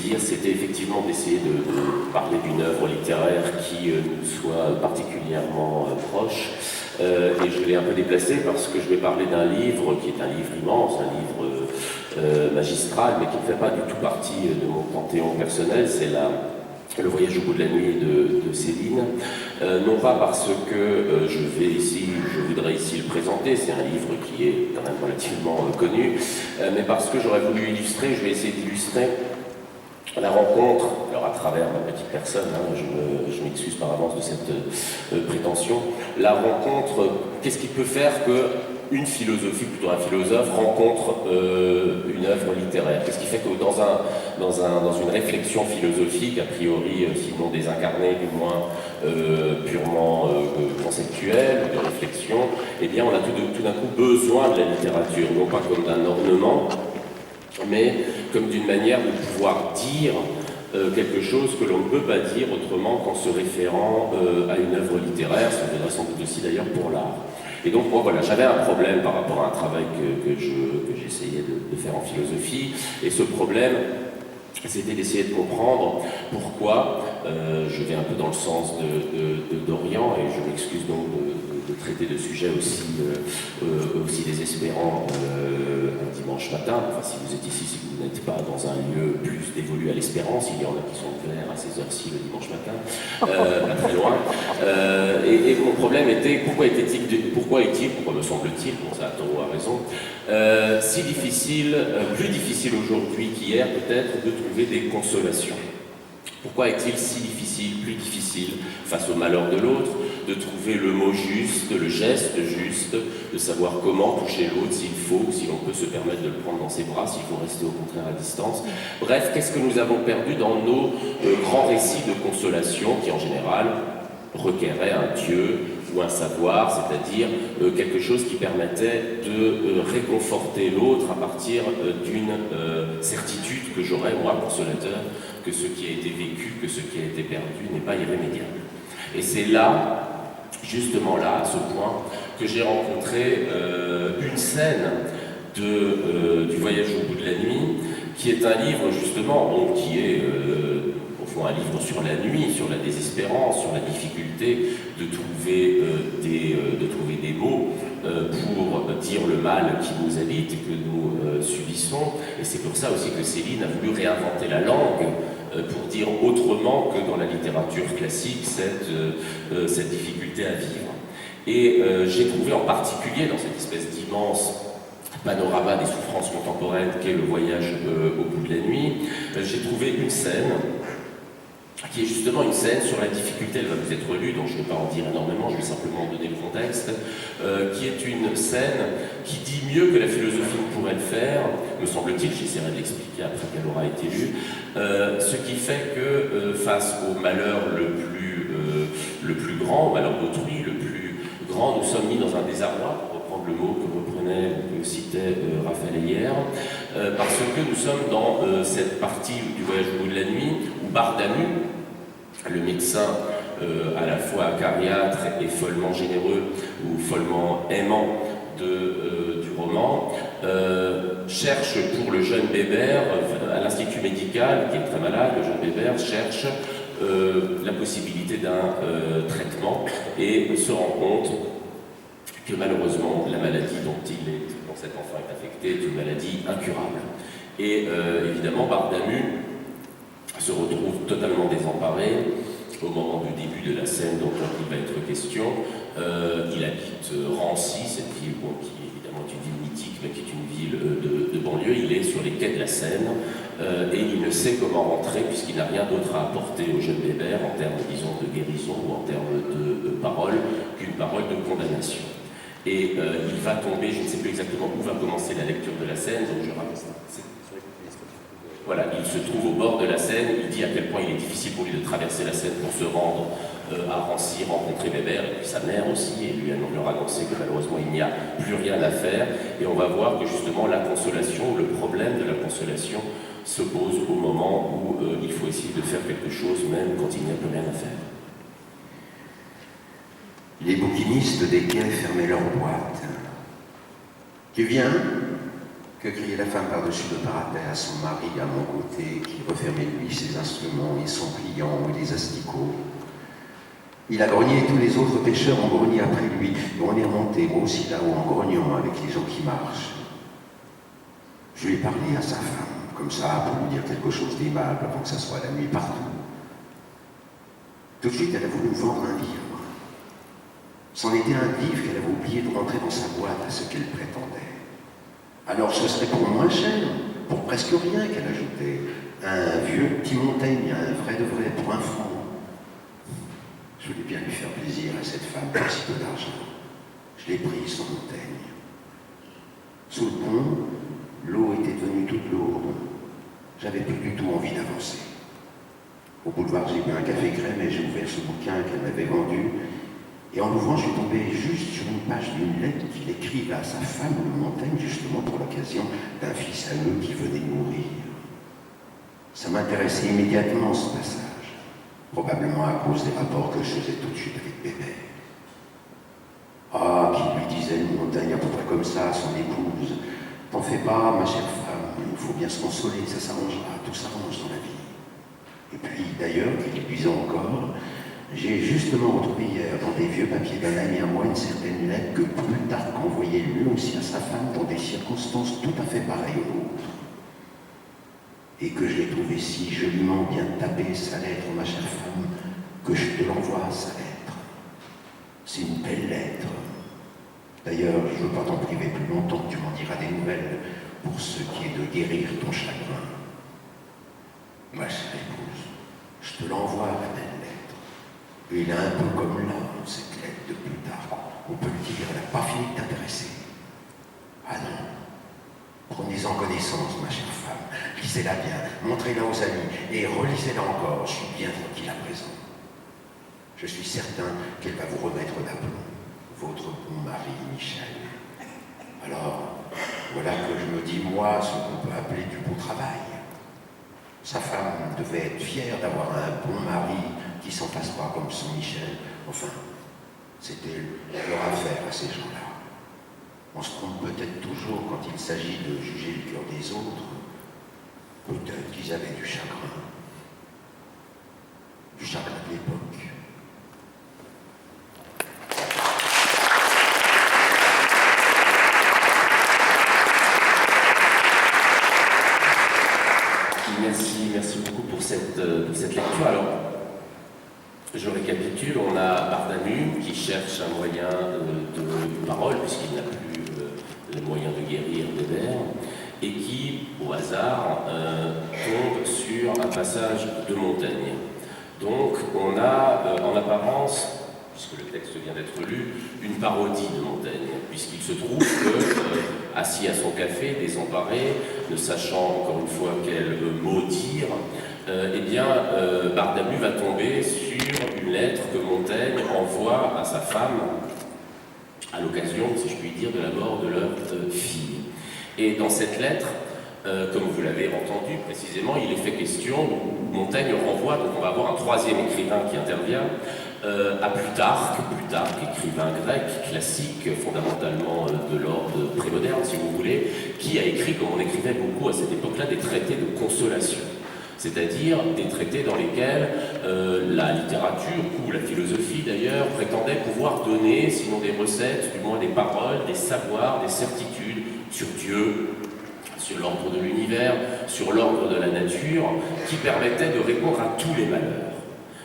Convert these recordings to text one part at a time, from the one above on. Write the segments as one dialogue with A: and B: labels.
A: dire, c'était effectivement d'essayer de parler d'une œuvre littéraire qui nous soit particulièrement proche. Et je l'ai un peu déplacé parce que je vais parler d'un livre qui est un livre immense, un livre magistral, mais qui ne fait pas du tout partie de mon panthéon personnel. C'est Le voyage au bout de la nuit de Céline. Non pas parce que je voudrais ici le présenter, c'est un livre qui est quand même relativement connu, mais parce que j'aurais voulu illustrer, je vais essayer d'illustrer la rencontre, alors à travers ma petite personne, je m'excuse par avance de cette prétention, la rencontre, qu'est-ce qui peut faire qu'une philosophie, plutôt un philosophe, rencontre une œuvre littéraire? Qu'est-ce qui fait que dans une réflexion philosophique, a priori, sinon désincarnée, du moins purement conceptuelle, de réflexion, eh bien on a tout d'un coup besoin de la littérature, non pas comme d'un ornement, mais comme d'une manière de pouvoir dire quelque chose que l'on ne peut pas dire autrement qu'en se référant à une œuvre littéraire, ça vaudrait sans doute aussi d'ailleurs pour l'art. Et donc moi voilà, j'avais un problème par rapport à un travail que j'essayais de faire en philosophie, et ce problème, c'était d'essayer de comprendre pourquoi, je vais un peu dans le sens d'Orient, et je m'excuse donc de traiter de sujets aussi désespérants un dimanche matin. Enfin, si vous êtes ici, si vous n'êtes pas dans un lieu plus dévolu à l'espérance, il y en a qui sont ouverts à ces heures-ci le dimanche matin, pas très loin. Et mon problème était, pourquoi me semble-t-il, bon ça Toro a raison, si difficile, plus difficile aujourd'hui qu'hier peut-être, de trouver des consolations. Pourquoi est-il si difficile, plus difficile, face au malheur de l'autre, de trouver le mot juste, le geste juste, de savoir comment toucher l'autre s'il faut, ou si l'on peut se permettre de le prendre dans ses bras, s'il faut rester au contraire à distance. Bref, qu'est-ce que nous avons perdu dans nos grands récits de consolation qui, en général, requéraient un Dieu ou un savoir, c'est-à-dire quelque chose qui permettait de réconforter l'autre à partir d'une certitude que j'aurais, moi, consolateur, que ce qui a été vécu, que ce qui a été perdu n'est pas irrémédiable. Et c'est là, justement là, à ce point, que j'ai rencontré une scène du voyage au bout de la nuit, qui est un livre, justement, qui est au fond un livre sur la nuit, sur la désespérance, sur la difficulté de trouver des mots pour dire le mal qui nous habite et que nous subissons. Et c'est pour ça aussi que Céline a voulu réinventer la langue pour dire autrement que dans la littérature classique cette difficulté à vivre. Et j'ai trouvé en particulier dans cette espèce d'immense panorama des souffrances contemporaines qu'est le voyage au bout de la nuit, j'ai trouvé une scène qui est justement une scène sur la difficulté, elle va vous être lue, donc je ne vais pas en dire énormément, je vais simplement donner le contexte, qui est une scène qui dit mieux que la philosophie ne pourrait le faire, me semble-t-il, j'essaierai de l'expliquer après qu'elle aura été lue, ce qui fait que face au malheur le plus grand, au malheur d'autrui, le plus grand, nous sommes mis dans un désarroi, pour reprendre le mot que citait Raphaël hier, parce que nous sommes dans cette partie du voyage au bout de la nuit, où Bardamu, le médecin à la fois acariâtre et follement généreux ou follement aimant du roman, cherche pour le jeune Bébert, à l'institut médical, qui est très malade, le jeune Bébert cherche la possibilité d'un traitement et se rend compte que malheureusement la maladie dont cet enfant est affecté est une maladie incurable. Et évidemment Bardamu se retrouve totalement désemparé au moment du début de la scène dont il va être question. Il habite Rancy, cette ville qui évidemment est une ville mythique, mais qui est une ville de banlieue. Il est sur les quais de la Seine et il ne sait comment rentrer puisqu'il n'a rien d'autre à apporter au jeune Bébert en termes, disons, de guérison ou en termes de parole qu'une parole de condamnation. Et il va tomber, je ne sais plus exactement où va commencer la lecture de la scène, donc je rappelle ça. Voilà, il se trouve au bord de la Seine, il dit à quel point il est difficile pour lui de traverser la Seine pour se rendre à Rancy, rencontrer Bébert, et puis sa mère aussi, et lui leur annoncer que malheureusement il n'y a plus rien à faire. Et on va voir que justement la consolation, le problème de la consolation se pose au moment où il faut essayer de faire quelque chose, même quand il n'y a plus rien à faire.
B: Les bouquinistes des quais fermaient leurs boîtes. Tu viens ? Que criait la femme par-dessus le parapet à son mari à mon côté, qui refermait lui ses instruments et son pliant et les asticots. Il a grogné et tous les autres pêcheurs ont grogné après lui. Et on est remonté, moi aussi là-haut, en grognant avec les gens qui marchent. Je lui ai parlé à sa femme, comme ça, pour lui dire quelque chose d'aimable avant que ça soit la nuit partout. Tout de suite, elle a voulu me vendre un livre. C'en était un livre qu'elle avait oublié de rentrer dans sa boîte à ce qu'elle prétendait. Alors ce serait pour moins cher, pour presque rien qu'elle ajoutait. Un vieux petit Montaigne, un vrai de vrai, pour un franc. Je voulais bien lui faire plaisir à cette femme pour si peu d'argent. Je l'ai pris, son Montaigne. Sous le pont, l'eau était devenue toute lourde. J'avais plus du tout envie d'avancer. Au boulevard, j'ai bu un café crème et j'ai ouvert ce bouquin qu'elle m'avait vendu. Et en l'ouvrant, je suis tombé juste sur une page d'une lettre qu'il écrivait à sa femme, le Montaigne, justement pour l'occasion d'un fils à eux qui venait de mourir. Ça m'intéressait immédiatement, ce passage, probablement à cause des rapports que je faisais tout de suite avec Bébert. Ah, qui lui disait, le Montaigne, à peu près comme ça, à son épouse, « T'en fais pas, ma chère femme, il faut bien se consoler, ça s'arrangera, tout s'arrange dans la vie. » Et puis, d'ailleurs, qu'il lui disait encore, j'ai justement retrouvé hier dans des vieux papiers d'un ami à moi une certaine lettre que Plutarque envoyait lui aussi à sa femme dans des circonstances tout à fait pareilles aux nôtres. Et que je l'ai trouvé si joliment bien tapée, sa lettre, ma chère femme, que je te l'envoie, sa lettre. C'est une belle lettre. D'ailleurs, je ne veux pas t'en priver plus longtemps, tu m'en diras des nouvelles pour ce qui est de guérir ton chagrin. Ma chère épouse, je te l'envoie, la belle lettre. Et il est un peu comme l'homme, cette lettre de Plutarque. On peut le dire, elle n'a pas fini de t'intéresser. Ah non. Prenez-en connaissance, ma chère femme. Lisez-la bien, montrez-la aux amis, et relisez-la encore. Je suis bien tranquille à présent. Je suis certain qu'elle va vous remettre d'aplomb. Votre bon mari, Michel. Alors, voilà que je me dis, moi, ce qu'on peut appeler du beau travail. Sa femme devait être fière d'avoir un bon mari qui s'en passe pas comme son Michel. Enfin, c'était leur affaire à ces gens-là. On se trompe peut-être toujours quand il s'agit de juger le cœur des autres. Peut-être qu'ils avaient du chagrin. Du chagrin de l'époque.
A: Merci beaucoup pour cette lecture. Alors, je récapitule, on a Bardamu qui cherche un moyen de parole, puisqu'il n'a plus les moyens de guérir Bébert, et qui, au hasard, tombe sur un passage de Montaigne. Donc, on a en apparence, puisque le texte vient d'être lu, une parodie de Montaigne, puisqu'il se trouve que, assis à son café, désemparé, ne sachant encore une fois quel mot dire, eh bien, Bardamu va tomber sur une lettre que Montaigne envoie à sa femme à l'occasion, si je puis dire, de la mort de leur fille. Et dans cette lettre, comme vous l'avez entendu précisément, il est fait question, Montaigne renvoie, donc on va avoir un troisième écrivain qui intervient, à Plutarque, écrivain grec, classique, fondamentalement de l'ordre prémoderne, si vous voulez, qui a écrit, comme on écrivait beaucoup à cette époque-là, des traités de consolation. C'est-à-dire des traités dans lesquels la littérature, ou la philosophie d'ailleurs, prétendait pouvoir donner, sinon des recettes, du moins des paroles, des savoirs, des certitudes sur Dieu, sur l'ordre de l'univers, sur l'ordre de la nature, qui permettaient de répondre à tous les malheurs,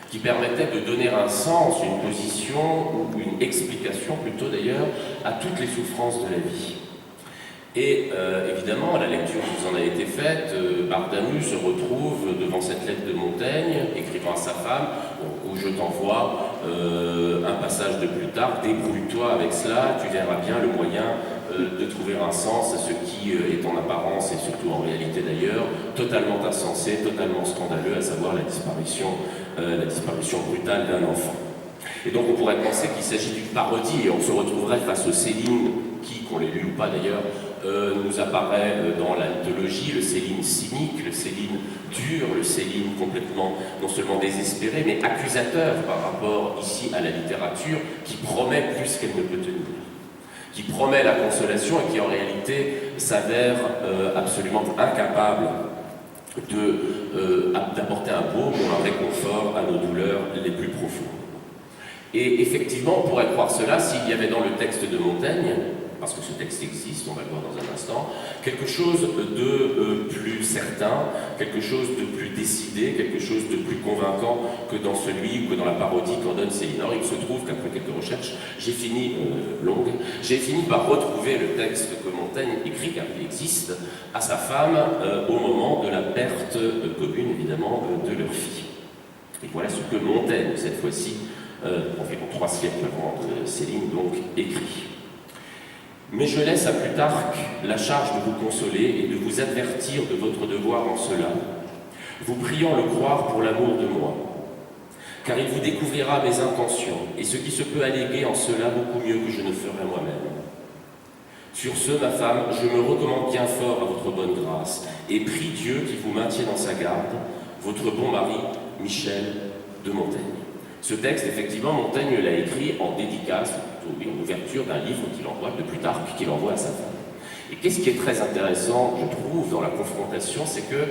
A: qui permettait de donner un sens, une position, ou une explication plutôt d'ailleurs, à toutes les souffrances de la vie. Et évidemment, à la lecture qui vous en a été faite, Bardamu se retrouve devant cette lettre de Montaigne, écrivant à sa femme, où je t'envoie un passage de Plutarque, débrouille-toi avec cela, tu verras bien le moyen de trouver un sens à ce qui est en apparence, et surtout en réalité d'ailleurs, totalement insensé, totalement scandaleux, à savoir la disparition brutale d'un enfant. Et donc on pourrait penser qu'il s'agit d'une parodie, et on se retrouverait face au Céline, qui, qu'on l'ait lu ou pas d'ailleurs, nous apparaît dans la mythologie, le Céline cynique, le Céline dur, le Céline complètement, non seulement désespéré, mais accusateur par rapport ici à la littérature, qui promet plus qu'elle ne peut tenir. qui promet la consolation et qui en réalité s'avère absolument incapable d'apporter un baume ou un réconfort à nos douleurs les plus profondes. Et effectivement, on pourrait croire cela s'il y avait dans le texte de Montaigne, parce que ce texte existe, on va le voir dans un instant, quelque chose de plus certain, quelque chose de plus décidé, quelque chose de plus convaincant que dans celui ou que dans la parodie qu'en donne Céline. Alors il se trouve qu'après quelques recherches, j'ai fini par retrouver le texte que Montaigne écrit, car il existe, à sa femme au moment de la perte commune, évidemment, de leur fille. Et voilà ce que Montaigne, cette fois-ci, environ 3 siècles avant Céline, donc, écrit. Mais je laisse à Plutarque la charge de vous consoler et de vous avertir de votre devoir en cela, vous priant le croire pour l'amour de moi. Car il vous découvrira mes intentions, et ce qui se peut alléguer en cela beaucoup mieux que je ne ferai moi-même. Sur ce, ma femme, je me recommande bien fort à votre bonne grâce, et prie Dieu qui vous maintienne en sa garde, votre bon mari, Michel de Montaigne. Ce texte, effectivement, Montaigne l'a écrit en dédicace, en ouverture d'un livre qu'il envoie, de Plutarque, qu'il envoie à sa femme. Et qu'est-ce qui est très intéressant, je trouve, dans la confrontation, c'est que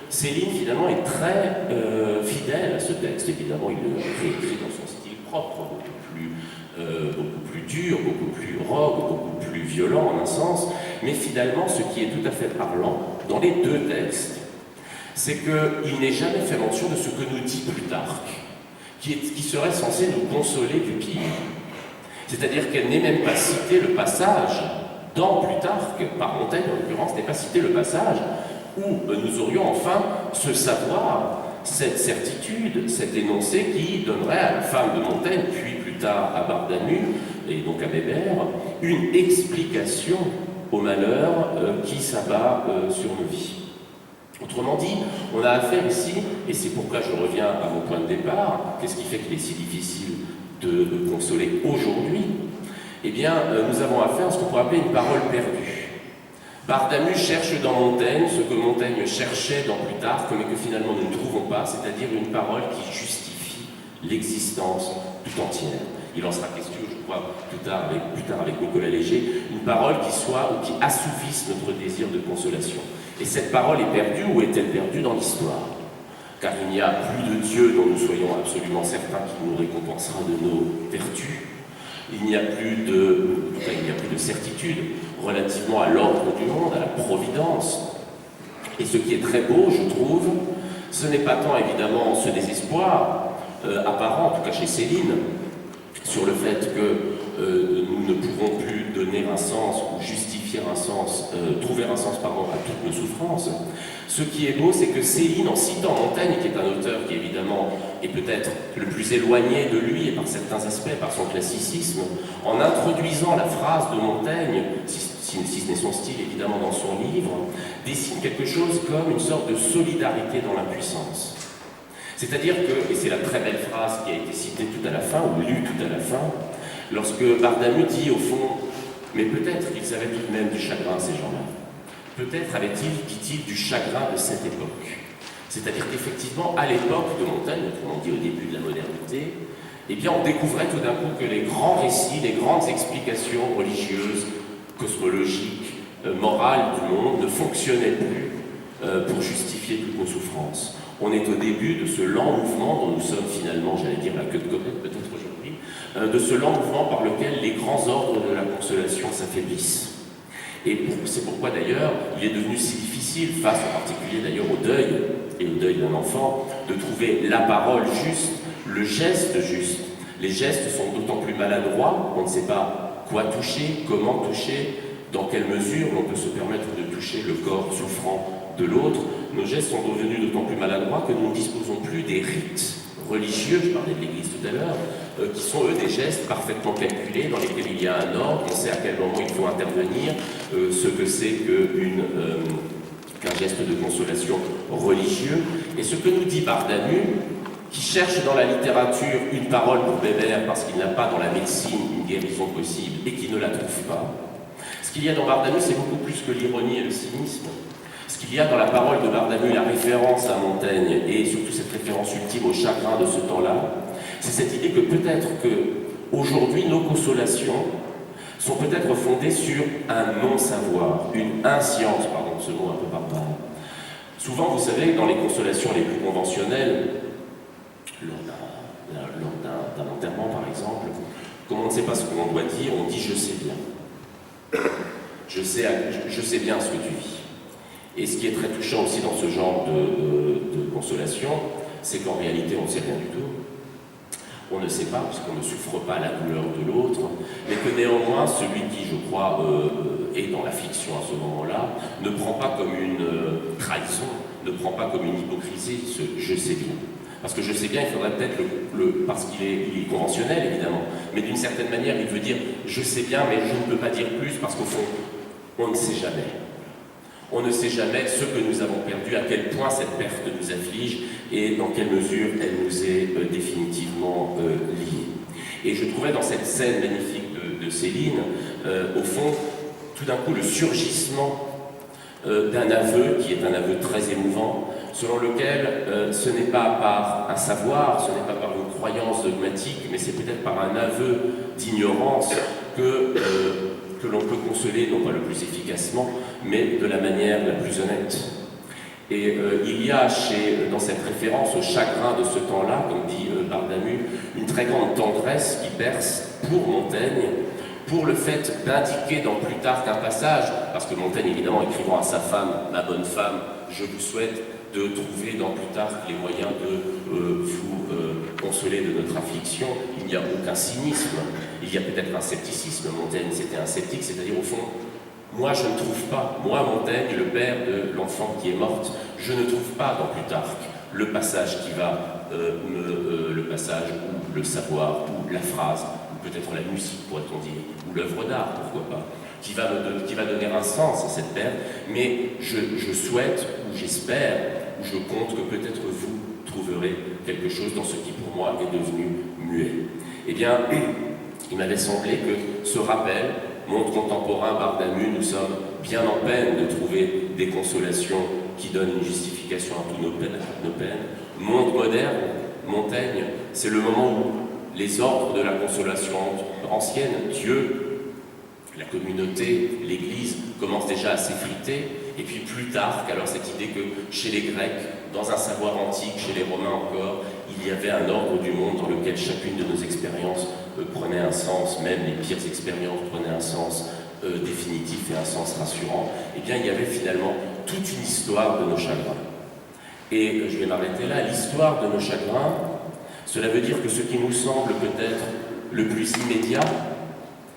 A: Céline, finalement, est très fidèle à ce texte. Évidemment, il le réécrit dans son style propre, beaucoup plus dur, beaucoup plus rogue, beaucoup plus violent en un sens. Mais finalement, ce qui est tout à fait parlant, dans les deux textes, c'est qu'il n'est jamais fait mention de ce que nous dit Plutarque, qui serait censé nous consoler du pire. C'est-à-dire qu'elle n'est même pas cité le passage dans Plutarque, par Montaigne en l'occurrence, n'est pas cité le passage où nous aurions enfin ce savoir, cette certitude, cet énoncé qui donnerait à la femme de Montaigne, puis plus tard à Bardamu, et donc à Bébert, une explication au malheur qui s'abat sur nos vies. Autrement dit, on a affaire ici, et c'est pourquoi je reviens à mon point de départ, qu'est-ce qui fait qu'il est si difficile de consoler aujourd'hui? Eh bien, nous avons affaire à ce qu'on pourrait appeler une parole perdue. Bardamu cherche dans Montaigne ce que Montaigne cherchait dans Plutarque, mais que finalement nous ne trouvons pas, c'est-à-dire une parole qui justifie l'existence tout entière. Il en sera question, je crois, plus tard avec Nicolas Léger, une parole qui soit ou qui assouvisse notre désir de consolation. Et cette parole est perdue, ou est-elle perdue dans l'histoire? Car il n'y a plus de Dieu dont nous soyons absolument certains qui nous récompensera de nos vertus. Il n'y a plus de certitude relativement à l'ordre du monde, à la providence. Et ce qui est très beau, je trouve, ce n'est pas tant évidemment ce désespoir apparent, en tout cas chez Céline, sur le fait que nous ne pouvons plus donner un sens ou justifier un sens, trouver un sens à toutes nos souffrances. Ce qui est beau, c'est que Céline, en citant Montaigne, qui est un auteur qui évidemment est peut-être le plus éloigné de lui, et par certains aspects, par son classicisme, en introduisant la phrase de Montaigne, si ce n'est son style évidemment dans son livre, dessine quelque chose comme une sorte de solidarité dans l'impuissance. C'est-à-dire que, et c'est la très belle phrase qui a été citée tout à la fin, ou lue tout à la fin, lorsque Bardamu dit au fond, mais peut-être qu'ils avaient tout de même du chagrin, ces gens-là. Peut-être avaient-ils, dit-il, du chagrin de cette époque. C'est-à-dire qu'effectivement, à l'époque de Montaigne, autrement dit au début de la modernité, eh bien on découvrait tout d'un coup que les grands récits, les grandes explications religieuses, cosmologiques, morales du monde ne fonctionnaient plus pour justifier toutes nos souffrances. On est au début de ce lent mouvement dont nous sommes finalement, j'allais dire, la queue de comète peut-être aujourd'hui, de ce lent mouvement par lequel les grands ordres de la consolation s'affaiblissent. Et c'est pourquoi d'ailleurs il est devenu si difficile, face en particulier d'ailleurs au deuil, et au deuil d'un enfant, de trouver la parole juste, le geste juste. Les gestes sont d'autant plus maladroits, on ne sait pas quoi toucher, comment toucher, dans quelle mesure l'on peut se permettre de toucher le corps souffrant de l'autre. Nos gestes sont devenus d'autant plus maladroits que nous ne disposons plus des rites religieux, je parlais de l'Église tout à l'heure, qui sont eux des gestes parfaitement calculés, dans lesquels il y a un ordre, on sait à quel moment il faut intervenir, ce que c'est qu'un geste de consolation religieux. Et ce que nous dit Bardamu, qui cherche dans la littérature une parole pour Bébert parce qu'il n'a pas dans la médecine une guérison possible et qui ne la trouve pas, ce qu'il y a dans Bardamu, c'est beaucoup plus que l'ironie et le cynisme. Ce qu'il y a dans la parole de Bardamu, la référence à Montaigne, et surtout cette référence ultime au chagrin de ce temps-là, c'est cette idée que peut-être qu'aujourd'hui, nos consolations sont peut-être fondées sur un non-savoir, une inscience, pardon, ce mot un peu barbare. Souvent, vous savez, dans les consolations les plus conventionnelles, lors d'un enterrement par exemple, comme on ne sait pas ce que l'on doit dire, on dit « je sais bien ». Je sais bien ce que tu vis. Et ce qui est très touchant aussi dans ce genre de consolation, c'est qu'en réalité, on ne sait rien du tout. On ne sait pas, puisqu'on ne souffre pas la douleur de l'autre, mais que néanmoins, celui qui, je crois, est dans l'affliction à ce moment-là, ne prend pas comme une trahison, ne prend pas comme une hypocrisie ce « je sais bien ». Parce que je sais bien, il faudrait peut-être parce qu'il est conventionnel, évidemment, mais d'une certaine manière, il veut dire « je sais bien, mais je ne peux pas dire plus », parce qu'au fond, on ne sait jamais. On ne sait jamais ce que nous avons perdu, à quel point cette perte nous afflige et dans quelle mesure elle nous est définitivement liée. Et je trouvais dans cette scène magnifique de Céline, au fond, tout d'un coup, le surgissement d'un aveu, qui est un aveu très émouvant, selon lequel ce n'est pas par un savoir, ce n'est pas par une croyance dogmatique, mais c'est peut-être par un aveu d'ignorance que l'on peut consoler, non pas le plus efficacement, mais de la manière la plus honnête. Et il y a dans cette référence au chagrin de ce temps-là, comme dit Bardamu, une très grande tendresse qui perce pour Montaigne, pour le fait d'indiquer dans Plutarque un passage, parce que Montaigne, évidemment, écrivant à sa femme, « Ma bonne femme, je vous souhaite de trouver dans Plutarque les moyens de vous consoler de notre affliction », il n'y a aucun cynisme, il y a peut-être un scepticisme. Montaigne, c'était un sceptique, c'est-à-dire au fond, moi je ne trouve pas, moi Montaigne, le père de l'enfant qui est morte, je ne trouve pas dans Plutarque le passage qui va le passage ou le savoir, ou la phrase, ou peut-être la musique, pourrait-on dire, ou l'œuvre d'art, pourquoi pas, qui va donner un sens à cette perte, mais je souhaite, ou j'espère, ou je compte que peut-être vous trouverez quelque chose dans ce qui pour moi est devenu muet. Eh bien, il m'avait semblé que ce rappel, monde contemporain, Bardamu, nous sommes bien en peine de trouver des consolations qui donnent une justification à toutes nos peines. Monde moderne, Montaigne, c'est le moment où les ordres de la consolation ancienne, Dieu, la communauté, l'Église, commencent déjà à s'effriter. Et puis Plutarque, alors cette idée que chez les Grecs, dans un savoir antique, chez les Romains encore, il y avait un ordre du monde dans lequel chacune de nos expériences prenait un sens, même les pires expériences prenaient un sens définitif et un sens rassurant. Eh bien, il y avait finalement toute une histoire de nos chagrins. Et je vais m'arrêter là. L'histoire de nos chagrins, cela veut dire que ce qui nous semble peut-être le plus immédiat,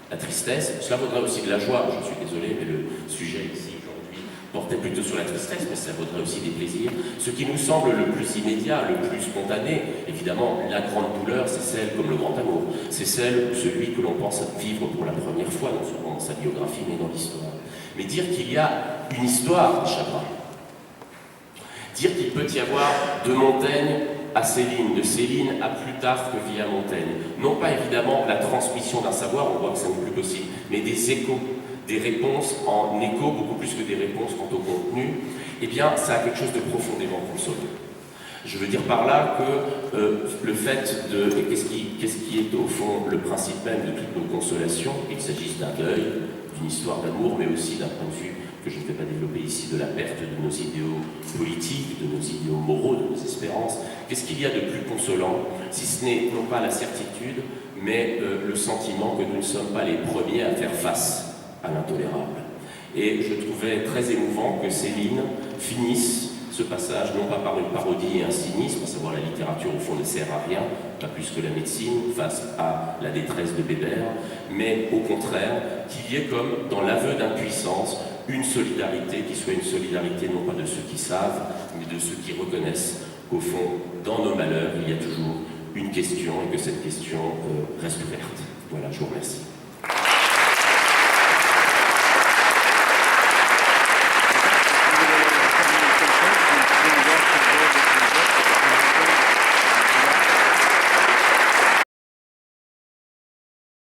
A: la tristesse, cela vaudrait aussi de la joie, je suis désolé, mais le sujet ici aujourd'hui portait plutôt sur la tristesse, mais ça vaudrait aussi des plaisirs. Ce qui nous semble le plus immédiat, le plus spontané, évidemment, la grande douleur, c'est celle, comme le grand amour, c'est celle, celui que l'on pense vivre pour la première fois, non seulement dans sa biographie, mais dans l'histoire. Mais dire qu'il y a une histoire des chagrins, dire qu'il peut y avoir de Montaigne à Céline, de Céline à Plutarque via Montaigne. Non pas évidemment la transmission d'un savoir, on voit que ça n'est plus possible, mais des échos, des réponses en écho, beaucoup plus que des réponses quant au contenu, eh bien ça a quelque chose de profondément consolant. Je veux dire par là que le fait de... Qu'est-ce qui est au fond le principe même de toutes nos consolations, qu'il s'agisse d'un deuil, d'une histoire d'amour, mais aussi d'un point de vue que je ne vais pas développer ici, de la perte de nos idéaux politiques, de nos idéaux moraux, de nos espérances. Qu'est-ce qu'il y a de plus consolant, si ce n'est non pas la certitude, mais le sentiment que nous ne sommes pas les premiers à faire face à l'intolérable. Et je trouvais très émouvant que Céline finisse ce passage, non pas par une parodie et un cynisme, à savoir la littérature au fond ne sert à rien, pas plus que la médecine face à la détresse de Bébert, mais au contraire, qu'il y ait comme dans l'aveu d'impuissance, une solidarité qui soit une solidarité non pas de ceux qui savent, mais de ceux qui reconnaissent qu'au fond, dans nos malheurs, il y a toujours une question et que cette question reste ouverte. Voilà, je vous remercie.